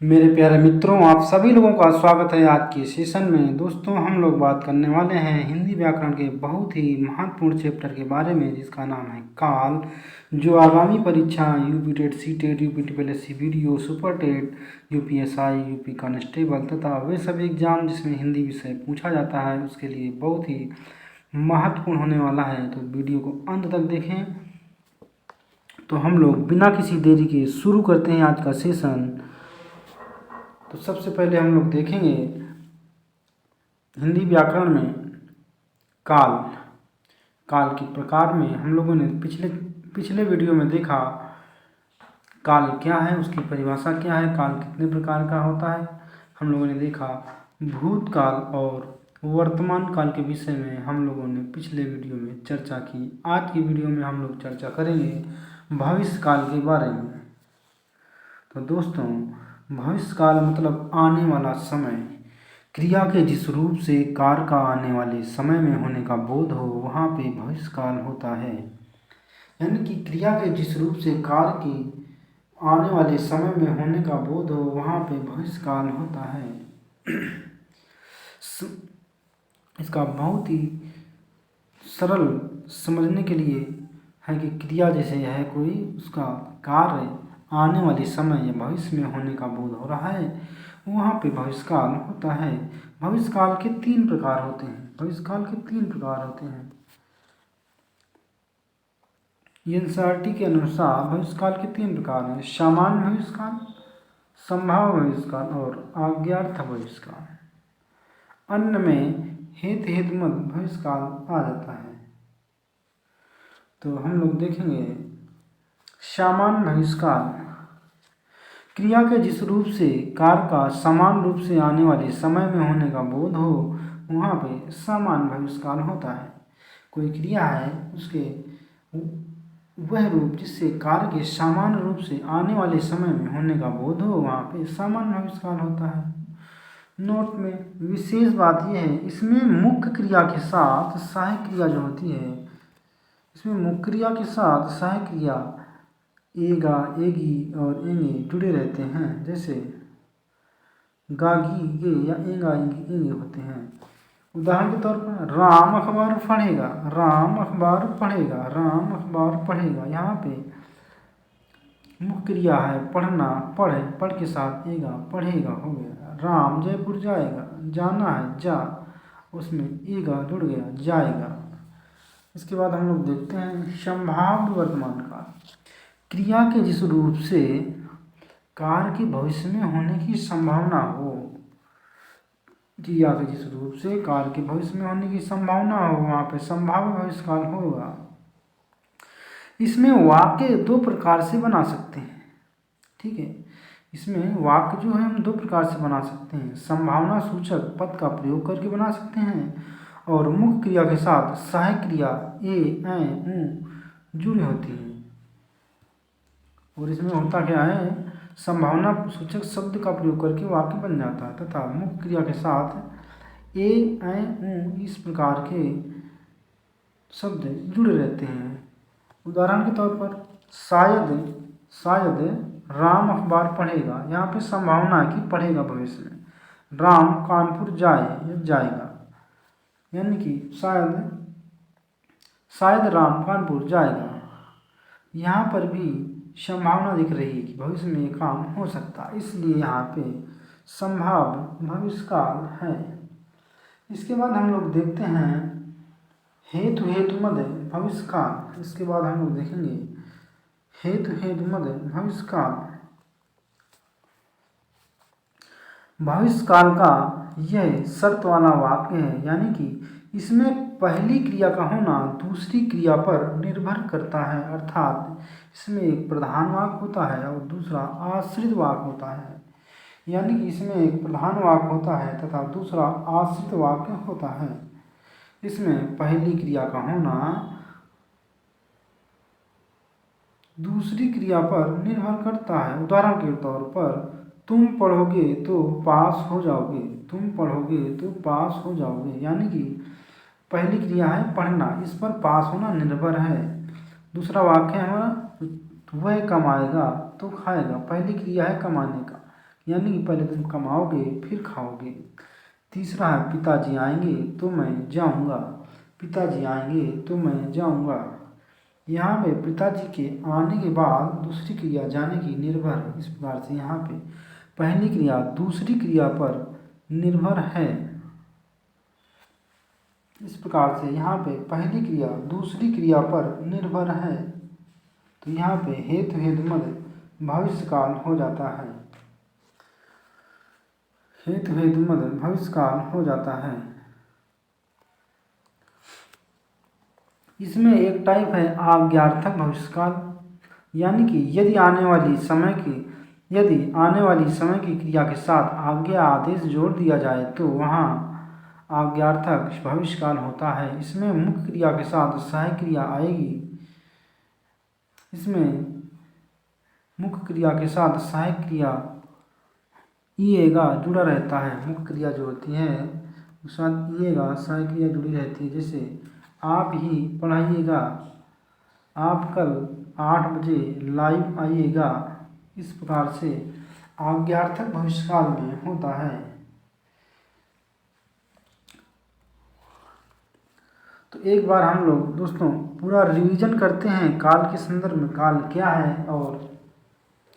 मेरे प्यारे मित्रों, आप सभी लोगों का स्वागत है आज के सेशन में। दोस्तों, हम लोग बात करने वाले हैं हिंदी व्याकरण के बहुत ही महत्वपूर्ण चैप्टर के बारे में, जिसका नाम है काल, जो आगामी परीक्षा UP TET, C TET, UP TPSC video, super TET, UPSI, UP constable तथा वे सभी एग्जाम जिसमें हिंदी विषय पूछा जाता है, उसके लिए बहुत ही महत्वपूर्ण होने वाला है। तो वीडियो को अंत तक देखें। तो हम लोग बिना किसी देरी के शुरू करते हैं आज का सेशन। तो सबसे पहले हम लोग देखेंगे हिंदी व्याकरण में काल। काल के प्रकार में हम लोगों ने पिछले पिछले वीडियो में देखा काल क्या है, उसकी परिभाषा क्या है, काल कितने प्रकार का होता है। हम लोगों ने देखा भूतकाल और वर्तमान काल के विषय में हम लोगों ने पिछले वीडियो में चर्चा की। आज की वीडियो में हम लोग चर्चा करेंगे भविष्य काल के बारे में। तो दोस्तों, भविष्य काल मतलब आने वाला समय। क्रिया के जिस रूप से कार्य का आने वाले समय में होने का बोध हो, वहाँ पे भविष्य काल होता है। यानी कि क्रिया के जिस रूप से कार्य की आने वाले समय में होने का बोध हो, वहाँ पे भविष्य काल होता है। इसका बहुत ही सरल समझने के लिए है कि क्रिया जैसे है कोई, उसका कार्य आने वाले समय या भविष्य में होने का बोध हो रहा है, वहाँ पे भविष्यकाल होता है। भविष्यकाल के तीन प्रकार होते हैं। भविष्यकाल के तीन प्रकार होते हैं। एनसीईआरटी के अनुसार भविष्यकाल के तीन प्रकार हैं: सामान्य भविष्यकाल, संभाव्य भविष्यकाल और आज्ञार्थ भविष्यकाल। अन्य में हेतुमत भविष्यकाल आ जाता है। तो हम लोग देखेंगे सामान्य भविष्यकाल। क्रिया के जिस रूप से कार्य का समान रूप से आने वाले समय में होने का बोध हो, वहाँ पे सामान्य भविष्यकाल होता है। कोई क्रिया है, उसके वह रूप जिससे कार्य के सामान्य रूप से आने वाले समय में होने का बोध हो, वहाँ पे सामान्य भविष्यकाल होता है। नोट में विशेष बात यह है, इसमें मुख्य क्रिया के साथ सहायक क्रिया जो होती है, इसमें मुख्य क्रिया के साथ सहायक क्रिया एगा, एगी और एंगे जुड़े रहते हैं। जैसे गागी गे या एंगा एंगी एंगे होते हैं। उदाहरण के तौर पर राम अखबार पढ़ेगा, राम अखबार पढ़ेगा, राम अखबार पढ़ेगा। यहाँ पे मुख्य क्रिया है पढ़ना, पढ़े, पढ़ के साथ एगा, पढ़ेगा हो गया। राम जयपुर जाएगा, जाना है जा, उसमें एगा जुड़ गया, जाएगा। इसके बाद हम लोग देखते हैं संभाव्य वर्तमान काल। क्रिया के जिस रूप से कार्य के भविष्य में होने की संभावना हो, क्रिया के जिस रूप से कार्य के भविष्य में होने की संभावना हो, वहाँ पे संभाव्य भविष्यकाल होगा। इसमें वाक्य दो प्रकार से बना सकते हैं। ठीक है, इसमें वाक्य जो है हम दो प्रकार से बना सकते हैं। संभावना सूचक पद का प्रयोग करके बना सकते हैं और मुख्य क्रिया के साथ सहायक क्रिया जुड़ी होती है। और इसमें होता क्या है, संभावना सूचक शब्द का प्रयोग करके वाक्य बन जाता है तथा मुख्य क्रिया के साथ इस प्रकार के शब्द जुड़े रहते हैं। उदाहरण के तौर पर शायद, शायद राम अखबार पढ़ेगा। यहाँ पे संभावना है कि पढ़ेगा भविष्य में। राम कानपुर जाए या जाएगा, यानी कि शायद, शायद राम कानपुर जाएगा। यहाँ पर भी संभावना दिख रही है कि भविष्य में ये काम हो सकता है, इसलिए यहाँ पे संभाव्य भविष्यकाल है। इसके बाद हम लोग देखते हैं हेतुमद भविष्यकाल। इसके बाद हम लोग देखेंगे हेतुमद भविष्यकाल। भविष्यकाल का यह शर्त वाला वाक्य है, यानी कि इसमें पहली क्रिया का होना दूसरी क्रिया पर निर्भर करता है। अर्थात इसमें एक प्रधान वाक्य होता है और दूसरा आश्रित वाक्य होता है। यानी कि इसमें एक प्रधान वाक्य होता है तथा दूसरा आश्रित वाक्य होता है। इसमें पहली क्रिया का होना दूसरी क्रिया पर निर्भर करता है। उदाहरण के तौर पर तुम पढ़ोगे तो पास हो जाओगे, तुम पढ़ोगे तो पास हो जाओगे। यानी कि पहली क्रिया है पढ़ना, इस पर पास होना निर्भर है। दूसरा वाक्य है हमारा वह कमाएगा तो खाएगा। पहली क्रिया है कमाने का, यानी कि पहले तुम कमाओगे फिर खाओगे। तीसरा है पिताजी आएंगे तो मैं जाऊंगा, पिताजी आएंगे तो मैं जाऊंगा। यहाँ पे पिताजी के आने के बाद दूसरी क्रिया जाने की निर्भर है। इस प्रकार से यहाँ पे पहली क्रिया दूसरी क्रिया पर निर्भर है। इस प्रकार से यहाँ पे पहली क्रिया दूसरी क्रिया पर निर्भर है, तो यहाँ पे हेतु हेतु मद भविष्यकाल हो जाता है। हेतु हेतु मद भविष्यकाल हो जाता है। इसमें एक टाइप है आज्ञार्थक भविष्यकाल, यानी कि यदि आने वाली समय की क्रिया के साथ आज्ञा आदेश जोड़ दिया जाए तो वहाँ आज्ञार्थक भविष्यकाल होता है। इसमें मुख्य क्रिया के साथ सहायक क्रिया आएगी। इसमें मुख्य क्रिया के साथ सहायक क्रिया ईएगा जुड़ा रहता है। मुख्य क्रिया जो होती है उसके साथ ईएगा सहायक क्रिया जुड़ी रहती है। जैसे आप ही पढ़ाइएगा, आप कल 8 बजे लाइव आइएगा। इस प्रकार से आज्ञार्थक भविष्यकाल में होता है। तो एक बार हम लोग दोस्तों पूरा रिवीजन करते हैं काल के संदर्भ में, काल क्या है और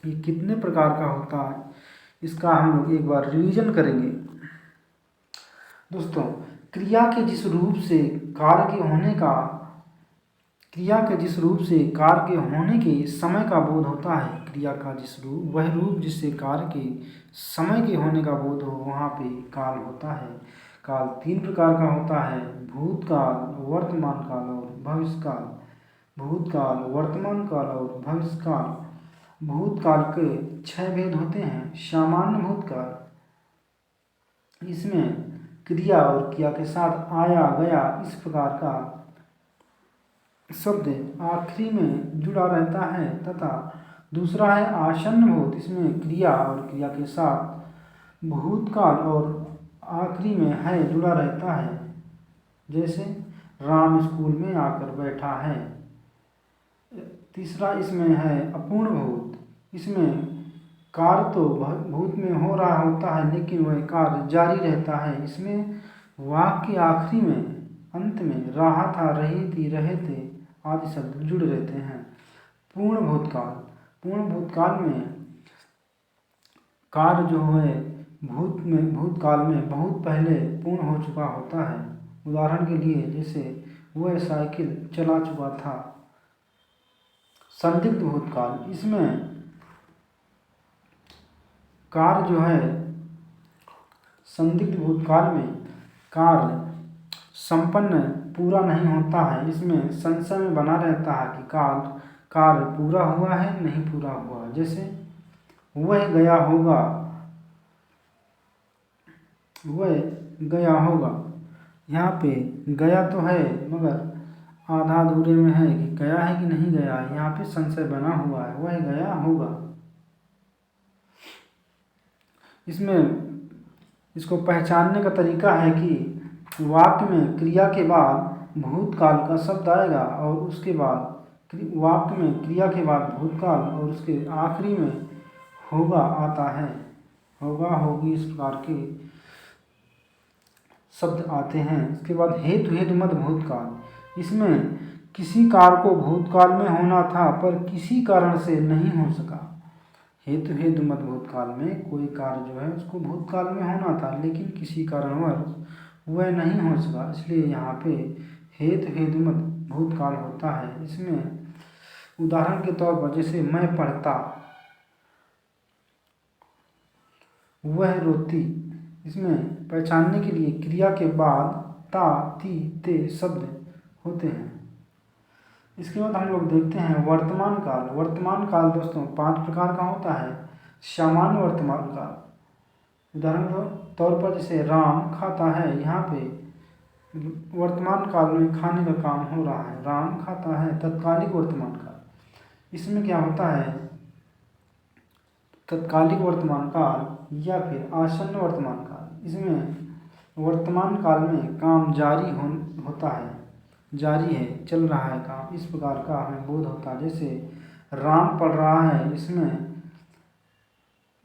ये कितने प्रकार का होता है, इसका हम लोग एक बार रिवीजन करेंगे। दोस्तों क्रिया के जिस रूप से कार्य के होने के समय का बोध होता है, क्रिया का जिस रूप वह रूप जिससे कार्य के समय के होने का बोध हो, वहाँ पे काल होता है। काल 3 प्रकार का होता है, भूतकाल, वर्तमान काल और भविष्यकाल। भूतकाल, वर्तमान काल और भविष्यकाल। भूतकाल के 6 भेद होते हैं। सामान्य भूतकाल, इसमें क्रिया और क्रिया के साथ आया गया इस प्रकार का शब्द आखिरी में जुड़ा रहता है। तथा दूसरा है आसन्न भूत, इसमें क्रिया और क्रिया के साथ भूतकाल और आखिरी में है जुड़ा रहता है। जैसे राम स्कूल में आकर बैठा है। तीसरा इसमें है अपूर्ण भूत, इसमें कार्य तो भूत में हो रहा होता है लेकिन वह कार्य जारी रहता है। इसमें वाक्य के आखिरी में अंत में रहा था, रही थी, रहे थे आदि शब्द जुड़े रहते हैं। पूर्ण भूतकाल, पूर्ण भूतकाल में कार्य जो है भूतकाल में बहुत पहले पूर्ण हो चुका होता है। उदाहरण के लिए जैसे वह साइकिल चला चुका था। संदिग्ध भूतकाल, इसमें कार्य जो है संदिग्ध भूतकाल में कार्य संपन्न पूरा नहीं होता है। इसमें संशय में बना रहता है कि कार्य पूरा हुआ है नहीं पूरा हुआ। जैसे वह गया होगा, यहाँ पे गया तो है मगर आधा अधूरे में है कि गया है कि नहीं गया है। यहाँ पे संशय बना हुआ है, वह गया होगा। इसमें इसको पहचानने का तरीका है कि वाक्य में क्रिया के बाद भूतकाल का शब्द आएगा और उसके बाद वाक्य में क्रिया के बाद भूतकाल और उसके आखिरी में होगा आता है। होगा, होगी, इस प्रकार के शब्द आते हैं। इसके बाद हेतु हेतु मद भूतकाल, इसमें किसी कार्य को भूतकाल में होना था पर किसी कारण से नहीं हो सका। हेतु हेतु मद भूतकाल में कोई कार्य जो है उसको भूतकाल में होना था लेकिन किसी कारणवश वह नहीं हो सका, इसलिए यहाँ पे हेतु हेतु मद भूतकाल होता है। इसमें उदाहरण के तौर पर जैसे मैं पढ़ता, वह रोती, इसमें पहचानने के लिए क्रिया के बाद ता, ती, ते शब्द होते हैं। इसके बाद हम लोग देखते हैं वर्तमान काल। वर्तमान काल दोस्तों 5 प्रकार का होता है। सामान्य वर्तमान काल, उदाहरण के तौर पर जैसे राम खाता है, यहाँ पे वर्तमान काल में खाने का काम हो रहा है, राम खाता है। तत्कालिक वर्तमान काल, इसमें क्या होता है तत्कालिक वर्तमान काल या फिर आसन्न वर्तमान काल। इसमें वर्तमान काल में काम जारी होता है, जारी है, चल रहा है काम, इस प्रकार का हमें बोध होता है। जैसे राम पढ़ रहा है, इसमें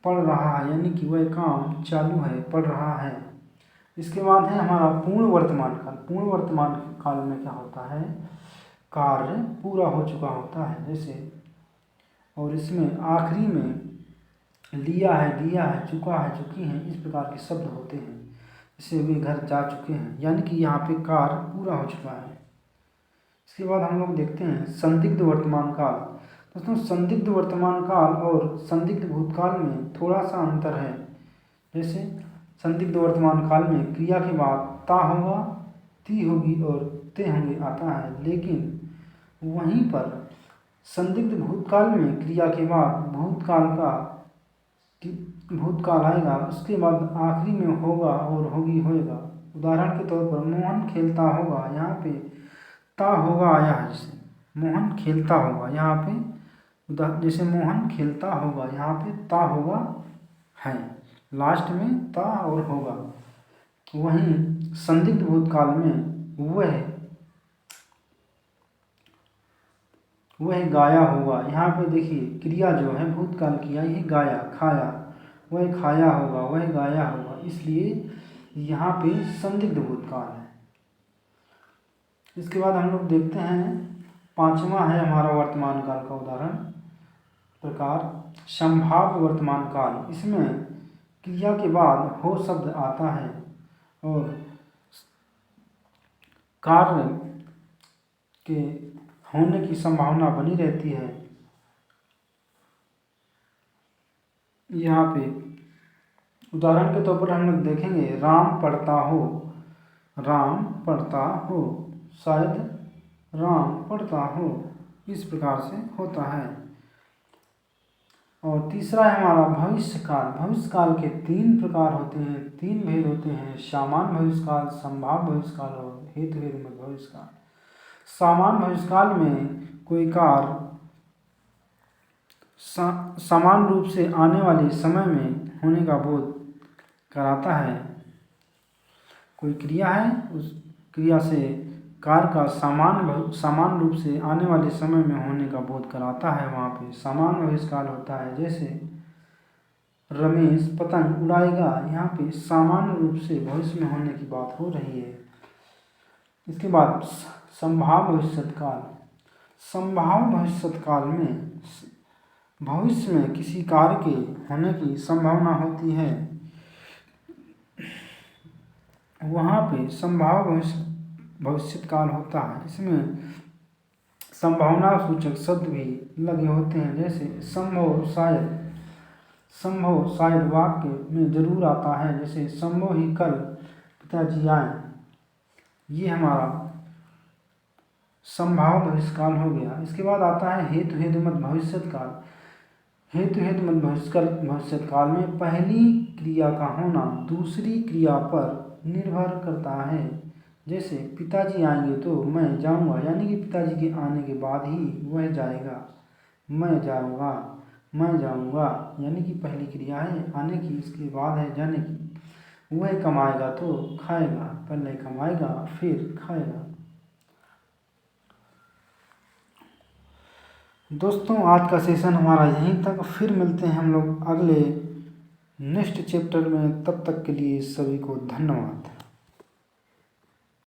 पढ़ रहा है, यानी कि वह काम चालू है, पढ़ रहा है। इसके बाद है हमारा पूर्ण वर्तमान काल। पूर्ण वर्तमान काल में क्या होता है, कार्य पूरा हो चुका होता है जैसे, और इसमें आखिरी में लिया है, दिया है, चुका है, चुकी हैं, इस प्रकार के शब्द होते हैं। जैसे वे घर जा चुके हैं, यानी कि यहाँ पे कार्य पूरा हो चुका है। इसके बाद हम लोग देखते हैं संदिग्ध वर्तमान काल। दोस्तों संदिग्ध वर्तमान काल और संदिग्ध भूतकाल में थोड़ा सा अंतर है। जैसे संदिग्ध वर्तमान काल में क्रिया के बाद ता होगा, ती होगी और ते होंगे आता है, लेकिन वहीं पर संदिग्ध भूतकाल में क्रिया के बाद भूतकाल आएगा, उसके बाद आखिरी में होगा और होगी होएगा। उदाहरण के तौर पर मोहन खेलता होगा, यहाँ पे ता होगा आया है, जैसे मोहन खेलता होगा, यहाँ पे जैसे मोहन खेलता होगा, यहाँ पे ता होगा है, लास्ट में ता और होगा। वहीं संदिग्ध भूतकाल में वह गाया होगा, यहाँ पे देखिए क्रिया जो है भूतकाल की आई है, गाया, खाया, वह खाया होगा, वह गाया होगा, इसलिए यहाँ पे संदिग्ध भूतकाल है। इसके बाद हम लोग देखते हैं पांचवा है हमारा वर्तमान काल का उदाहरण प्रकार संभाव्य वर्तमान काल। इसमें क्रिया के बाद हो शब्द आता है और कार्य के होने की संभावना बनी रहती है। यहाँ पे उदाहरण के तौर पर हम लोग देखेंगे राम पढ़ता हो, राम पढ़ता हो, शायद राम पढ़ता हो, इस प्रकार से होता है। और तीसरा है हमारा भविष्य काल। भविष्य काल के तीन प्रकार होते हैं, तीन भेद होते हैं, सामान्य भविष्य काल, संभाव्य भविष्य काल और हेतु भेद भविष्य काल। सामान्य भविष्य काल में कोई कार्य समान रूप से आने वाले समय में होने का बोध कराता है। कोई क्रिया है, उस क्रिया से कार्य का समान रूप से आने वाले समय में होने का बोध कराता है, वहाँ पे सामान्य भविष्य काल होता है। जैसे रमेश पतंग उड़ाएगा, यहाँ पे सामान्य रूप से भविष्य में होने की बात हो रही है। इसके बाद संभाव्य भविष्य काल। संभाव्य भविष्य काल में भविष्य में किसी कार्य के होने की संभावना होती है, वहाँ पे संभाव्य भविष्य काल होता है। इसमें संभावना सूचक शब्द भी लगे होते हैं, जैसे संभव, शायद। संभव शायद वाक्य में जरूर आता है, जैसे संभव ही कल पिताजी आए, ये हमारा संभाव्य भविष्य काल हो गया। इसके बाद आता है हेतु हेतुमत भविष्य काल। हेतु हेतुमत भविष्य काल में पहली क्रिया का होना दूसरी क्रिया पर निर्भर करता है। जैसे पिताजी आएंगे तो मैं जाऊंगा, यानी कि पिताजी के आने के बाद ही वह जाएगा। मैं जाऊंगा, मैं जाऊंगा, यानी कि पहली क्रिया है आने की, इसके बाद है जाने की। वह कमाएगा तो खाएगा, पहले कमाएगा फिर खाएगा। दोस्तों आज का सेशन हमारा यहीं तक, फिर मिलते हैं हम लोग अगले नेक्स्ट चैप्टर में। तब तक के लिए सभी को धन्यवाद।